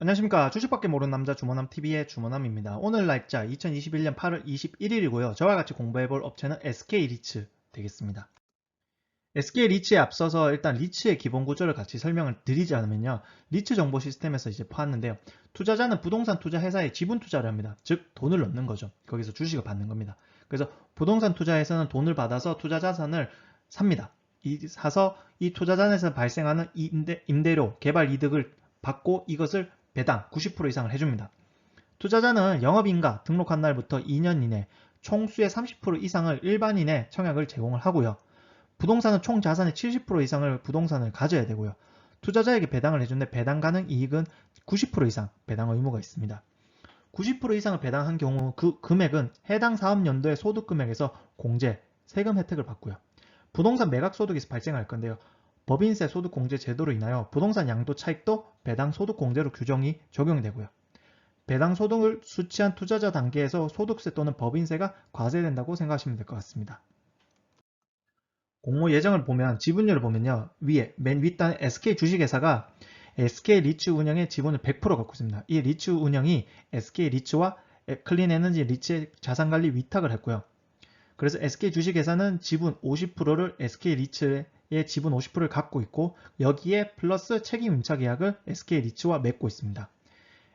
안녕하십니까. 주식밖에 모르는 남자 주모남TV의 주모남입니다. 오늘 날짜 2021년 8월 21일이고요. 저와 같이 공부해볼 업체는 SK리츠 되겠습니다. SK리츠에 앞서서 일단 리츠의 기본 구조를 같이 설명을 드리지 않으면요. 리츠 정보 시스템에서 이제 봤는데요. 투자자는 부동산 투자 회사에 지분 투자를 합니다. 즉 돈을 넣는 거죠. 거기서 주식을 받는 겁니다. 그래서 부동산 투자에서는 돈을 받아서 투자 자산을 삽니다. 사서 이 투자 자산에서 발생하는 임대료, 개발 이득을 받고 이것을 배당 90% 이상을 해줍니다. 투자자는 영업인가 등록한 날부터 2년 이내 총수의 30% 이상을 일반인의 청약을 제공을 하고요. 부동산은 총 자산의 70% 이상을 부동산을 가져야 되고요. 투자자에게 배당을 해주는데 배당 가능 이익은 90% 이상 배당 의무가 있습니다. 90% 이상을 배당한 경우 그 금액은 해당 사업연도의 소득금액에서 공제, 세금 혜택을 받고요. 부동산 매각 소득에서 발생할 건데요. 법인세 소득 공제 제도로 인하여 부동산 양도 차익도 배당 소득 공제로 규정이 적용되고요. 배당 소득을 수취한 투자자 단계에서 소득세 또는 법인세가 과세된다고 생각하시면 될 것 같습니다. 공모 예정을 보면 지분율을 보면요. 위에 맨 윗단에 SK 주식회사가 SK 리츠 운영의 지분을 100% 갖고 있습니다. 이 리츠 운영이 SK 리츠와 클린에너지 리츠의 자산관리 위탁을 했고요. 그래서 SK 주식회사는 지분 50%를 SK 리츠의 지분 50%를 갖고 있고 여기에 플러스 책임 임차 계약을 SK 리츠와 맺고 있습니다.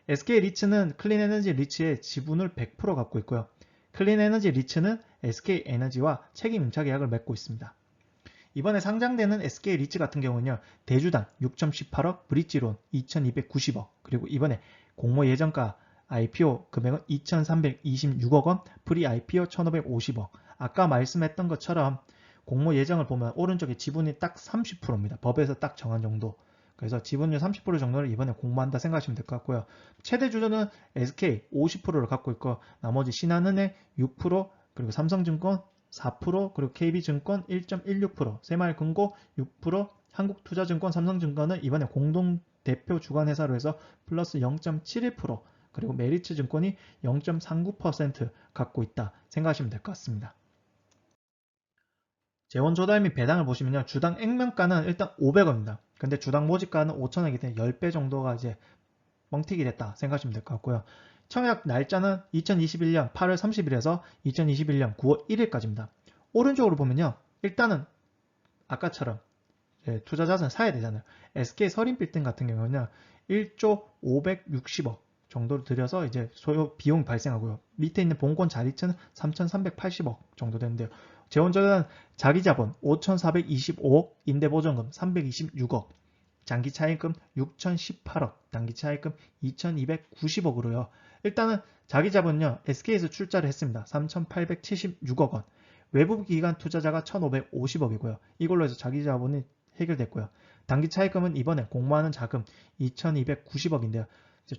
SK 리츠는 클린에너지 리츠의 지분을 100% 갖고 있고요. 클린에너지 리츠는 SK 에너지와 책임 임차 계약을 맺고 있습니다. 이번에 상장되는 SK 리츠 같은 경우는요. 대주당 6.18억, 브릿지론 2,290억, 그리고 이번에 공모 예정가 IPO 금액은 2,326억 원, 프리 IPO 1,550억. 아까 말씀했던 것처럼 공모 예정을 보면 오른쪽에 지분이 딱 30%입니다. 법에서 딱 정한 정도. 그래서 지분율 30% 정도를 이번에 공모한다 생각하시면 될 것 같고요. 최대 주주는 SK 50%를 갖고 있고 나머지 신한은행 6%, 그리고 삼성증권 4%, 그리고 KB증권 1.16%, 새마을금고 6%, 한국투자증권, 삼성증권은 이번에 공동대표 주관회사로 해서 플러스 0.71%, 그리고 메리츠증권이 0.39% 갖고 있다 생각하시면 될 것 같습니다. 재원 조달 및 배당을 보시면요. 주당 액면가는 일단 500원입니다. 근데 주당 모집가는 5,000원이기 때문에 10배 정도가 이제 뻥튀기 됐다 생각하시면 될 것 같고요. 청약 날짜는 2021년 8월 30일에서 2021년 9월 1일까지입니다. 오른쪽으로 보면요. 일단은 아까처럼 투자 자산 사야 되잖아요. SK 서린빌딩 같은 경우는 1조 560억 정도를 들여서 이제 소요 비용 발생하고요. 밑에 있는 본권 자리층은 3,380억 정도 되는데요. 재원조달은 자기자본 5,425억, 임대보전금 326억, 장기차입금 6,018억, 단기차입금 2,290억으로요. 일단은 자기자본은요. SK에서 출자를 했습니다. 3,876억 원. 외부 기관 투자자가 1,550억이고요. 이걸로 해서 자기자본이 해결됐고요. 단기차입금은 이번에 공모하는 자금 2,290억인데요.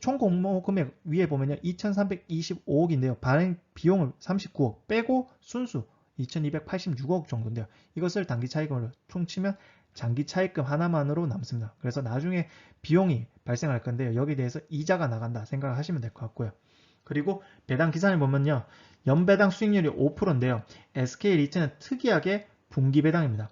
총 공모 금액 위에 보면요. 2,325억인데요. 발행 비용을 39억 빼고 순수 2,286억 정도인데요. 이것을 단기차입금으로 퉁치면 장기차입금 하나만으로 남습니다. 그래서 나중에 비용이 발생할 건데요. 여기에 대해서 이자가 나간다 생각을 하시면 될 것 같고요. 그리고 배당 기산을 보면요. 연배당 수익률이 5%인데요. SK 리츠는 특이하게 분기 배당입니다.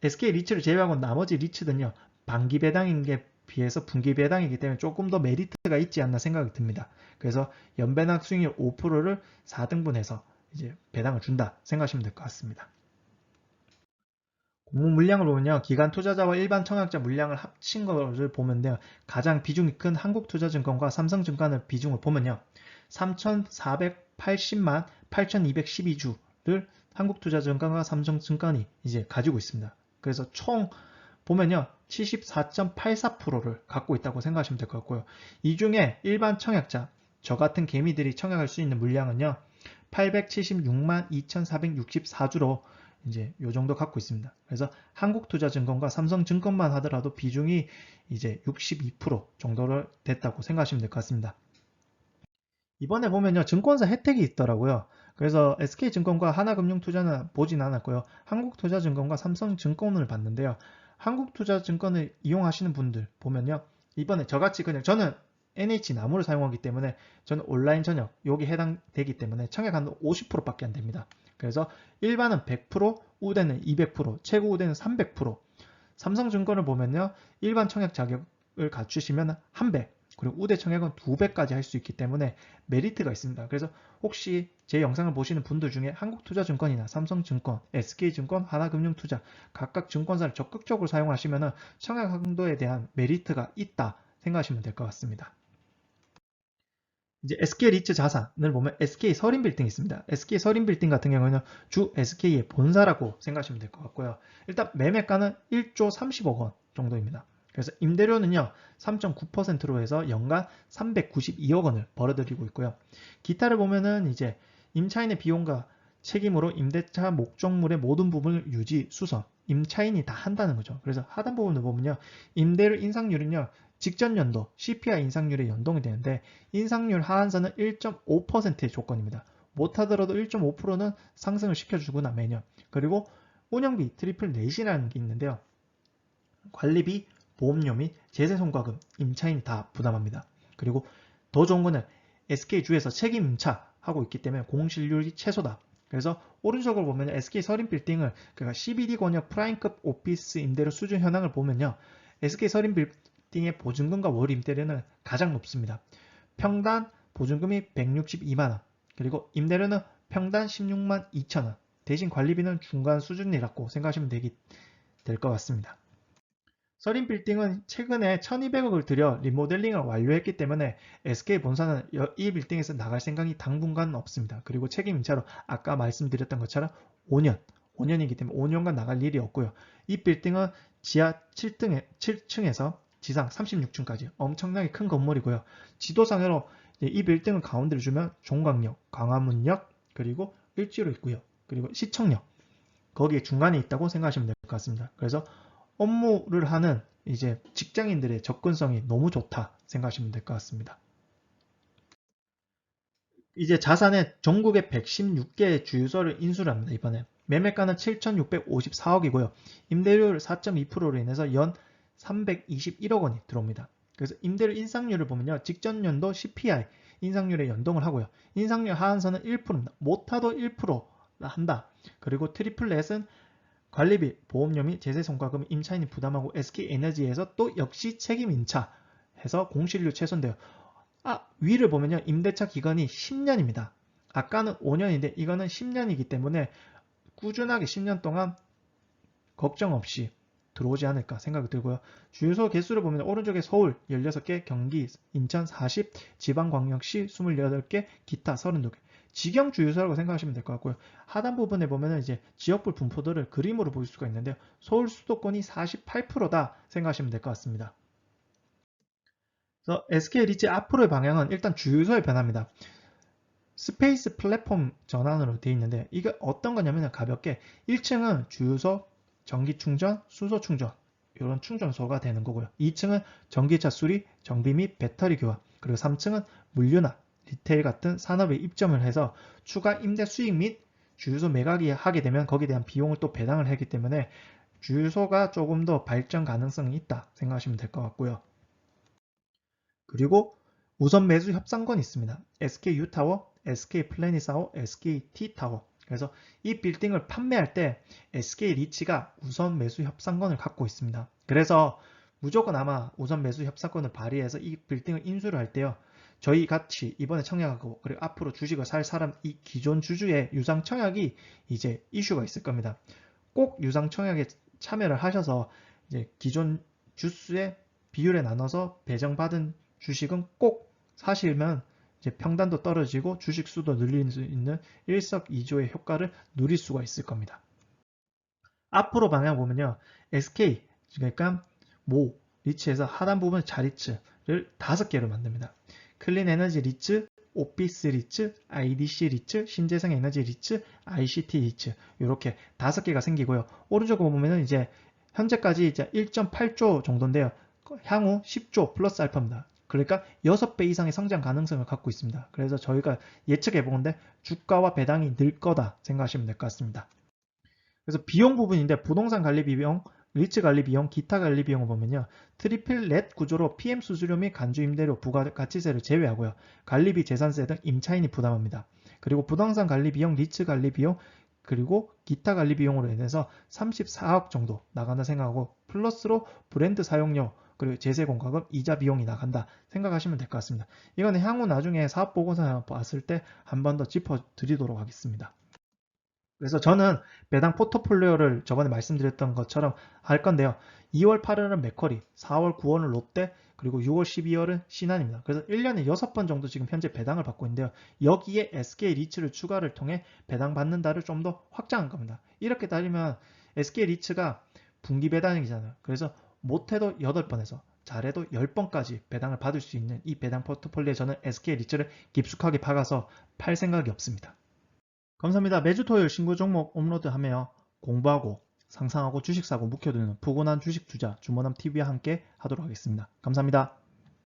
SK 리츠를 제외하고 나머지 리츠는요. 반기 배당인 게 비해서 분기 배당이기 때문에 조금 더 메리트가 있지 않나 생각이 듭니다. 그래서 연배당 수익률 5%를 4등분해서 이제 배당을 준다 생각하시면 될 것 같습니다. 공모 물량을 보면요. 기관 투자자와 일반 청약자 물량을 합친 것을 보면요. 가장 비중이 큰 한국투자증권과 삼성증권의 비중을 보면요. 3,480만 8,212주를 한국투자증권과 삼성증권이 이제 가지고 있습니다. 그래서 총 보면요. 74.84%를 갖고 있다고 생각하시면 될 것 같고요. 이 중에 일반 청약자, 저 같은 개미들이 청약할 수 있는 물량은요. 876만 2,464주로 이제 요 정도 갖고 있습니다. 그래서 한국투자증권과 삼성증권만 하더라도 비중이 이제 62% 정도를 됐다고 생각하시면 될 것 같습니다. 이번에 보면요. 증권사 혜택이 있더라고요. 그래서 SK증권과 하나금융투자는 보진 않았고요. 한국투자증권과 삼성증권을 봤는데요. 한국투자증권을 이용하시는 분들 보면요. 이번에 저같이 그냥 저는 NH나무를 사용하기 때문에 저는 온라인 전역 여기 해당되기 때문에 청약하는 50%밖에 안 됩니다. 그래서 일반은 100%, 우대는 200%, 최고 우대는 300%. 삼성증권을 보면요. 일반 청약 자격을 갖추시면 한 배, 그리고 우대 청약은 2배까지 할 수 있기 때문에 메리트가 있습니다. 그래서 혹시 제 영상을 보시는 분들 중에 한국투자증권이나 삼성증권, SK증권, 하나금융투자 각각 증권사를 적극적으로 사용하시면 청약 한도에 대한 메리트가 있다 생각하시면 될 것 같습니다. 이제 SK 리츠 자산을 보면 SK 서린빌딩이 있습니다. SK 서린빌딩 같은 경우에는 주 SK의 본사라고 생각하시면 될 것 같고요. 일단 매매가는 1조 30억 원 정도입니다. 그래서 임대료는요 3.9%로 해서 연간 392억 원을 벌어들이고 있고요. 기타를 보면은 이제 임차인의 비용과 책임으로 임대차 목적물의 모든 부분을 유지, 수선, 임차인이 다 한다는 거죠. 그래서 하단 부분을 보면요 임대료 인상률은요 직전 연도 CPI 인상률에 연동이 되는데 인상률 하한선은 1.5%의 조건입니다. 못하더라도 1.5%는 상승을 시켜주거나 매년. 그리고 운영비 트리플 넷이라는 게 있는데요. 관리비, 보험료 및 제세송과금, 임차인이 다 부담합니다. 그리고 더 좋은 거는 SK주에서 책임 임차하고 있기 때문에 공실률이 최소다. 그래서 오른쪽으로 보면 SK 서린빌딩을 그러니까 CBD 권역 프라임급 오피스 임대료 수준 현황을 보면요. SK 서린빌딩의 보증금과 월 임대료는 가장 높습니다. 평단 보증금이 162만원, 그리고 임대료는 평단 16만 2천원, 대신 관리비는 중간 수준이라고 생각하시면 될 것 같습니다. 서린빌딩은 최근에 1200억을 들여 리모델링을 완료했기 때문에 SK 본사는 이 빌딩에서 나갈 생각이 당분간은 없습니다. 그리고 책임임차로 아까 말씀드렸던 것처럼 5년이기 때문에 5년간 나갈 일이 없고요. 이 빌딩은 지하 7층에서 지상 36층까지 엄청나게 큰 건물이고요. 지도상으로 이 빌딩을 가운데로 주면 종강역, 광화문역, 그리고 을지로 있고요. 그리고 시청역, 거기에 중간에 있다고 생각하시면 될 것 같습니다. 그래서 업무를 하는 이제 직장인들의 접근성이 너무 좋다 생각하시면 될 것 같습니다. 이제 자산의 전국에 116개의 주유소를 인수를 합니다. 이번에 매매가는 7,654억이고요. 임대료율 4.2%로 인해서 연 321억 원이 들어옵니다. 그래서 임대료 인상률을 보면요. 직전 연도 CPI 인상률에 연동을 하고요. 인상률 하한선은 1%입니다. 못하도 1%라 한다. 그리고 트리플넷은 관리비, 보험료 및 제세성과금 임차인이 부담하고 SK에너지에서 또 역시 책임 임차해서 공실률 최소인데요. 위를 보면요. 임대차 기간이 10년입니다. 아까는 5년인데 이거는 10년이기 때문에 꾸준하게 10년 동안 걱정 없이 들어오지 않을까 생각이 들고요. 주유소 개수를 보면 오른쪽에 서울 16개, 경기, 인천 40, 지방광역시 28개, 기타 32개. 직영 주유소라고 생각하시면 될 것 같고요. 하단 부분에 보면 이제 지역별 분포들을 그림으로 볼 수가 있는데요. 서울 수도권이 48%다 생각하시면 될 것 같습니다. 그래서 SK 리츠 앞으로의 방향은 일단 주유소의 변화입니다. 스페이스 플랫폼 전환으로 되어 있는데 이게 어떤 거냐면 가볍게 1층은 주유소, 전기 충전, 수소 충전 이런 충전소가 되는 거고요. 2층은 전기차 수리, 정비 및 배터리 교환, 그리고 3층은 물류나 리테일 같은 산업에 입점을 해서 추가 임대 수익 및 주유소 매각이 하게 되면 거기에 대한 비용을 또 배당을 하기 때문에 주유소가 조금 더 발전 가능성이 있다 생각하시면 될 것 같고요. 그리고 우선 매수 협상권이 있습니다. SK U타워, SK 플래닛사워, SK T타워. 그래서 이 빌딩을 판매할 때 SK 리츠가 우선 매수 협상권을 갖고 있습니다. 그래서 무조건 아마 우선 매수 협상권을 발휘해서 이 빌딩을 인수를 할 때요. 저희 같이 이번에 청약하고 그리고 앞으로 주식을 살 사람 이 기존 주주의 유상 청약이 이제 이슈가 있을 겁니다. 꼭 유상 청약에 참여를 하셔서 이제 기존 주수의 비율에 나눠서 배정받은 주식은 꼭 사시면 이제 평단도 떨어지고 주식 수도 늘릴 수 있는 일석이조의 효과를 누릴 수가 있을 겁니다. 앞으로 방향 보면요. SK, 그러니까 모, 리츠에서 하단 부분 자리츠를 5개로 만듭니다. 클린 에너지 리츠, 오피스 리츠, IDC 리츠, 신재생 에너지 리츠, ICT 리츠 이렇게 5개가 생기고요. 오른쪽으로 보면은 이제 현재까지 이제 1.8조 정도인데요. 향후 10조 플러스 알파입니다. 그러니까 6배 이상의 성장 가능성을 갖고 있습니다. 그래서 저희가 예측해 보는데 주가와 배당이 늘 거다 생각하시면 될 것 같습니다. 그래서 비용 부분인데 부동산 관리 비용, 리츠 관리 비용, 기타 관리 비용을 보면요. 트리플 넷 구조로 PM 수수료 및 간주 임대료, 부가가치세를 제외하고요. 관리비, 재산세 등 임차인이 부담합니다. 그리고 부동산 관리 비용, 리츠 관리 비용, 그리고 기타 관리 비용으로 인해서 34억 정도 나간다 생각하고 플러스로 브랜드 사용료 그리고 제세 공과금, 이자 비용이 나간다 생각하시면 될 것 같습니다. 이거는 향후 나중에 사업 보고서 봤을 때 한 번 더 짚어드리도록 하겠습니다. 그래서 저는 배당 포트폴리오를 저번에 말씀드렸던 것처럼 할 건데요. 2월 8일은 맥쿼리, 4월 9월은 롯데, 그리고 6월 12월은 신한입니다. 그래서 1년에 6번 정도 지금 현재 배당을 받고 있는데요. 여기에 SK 리츠를 추가를 통해 배당 받는다를 좀 더 확장한 겁니다. 이렇게 따지면 SK 리츠가 분기 배당이잖아요. 그래서 못해도 8번에서 잘해도 10번까지 배당을 받을 수 있는 이 배당 포트폴리오에 저는 SK 리츠를 깊숙하게 박아서 팔 생각이 없습니다. 감사합니다. 매주 토요일 신규 종목 업로드하며 공부하고 상상하고 주식 사고 묵혀두는 푸근한 주식 투자 주모남TV와 함께 하도록 하겠습니다. 감사합니다.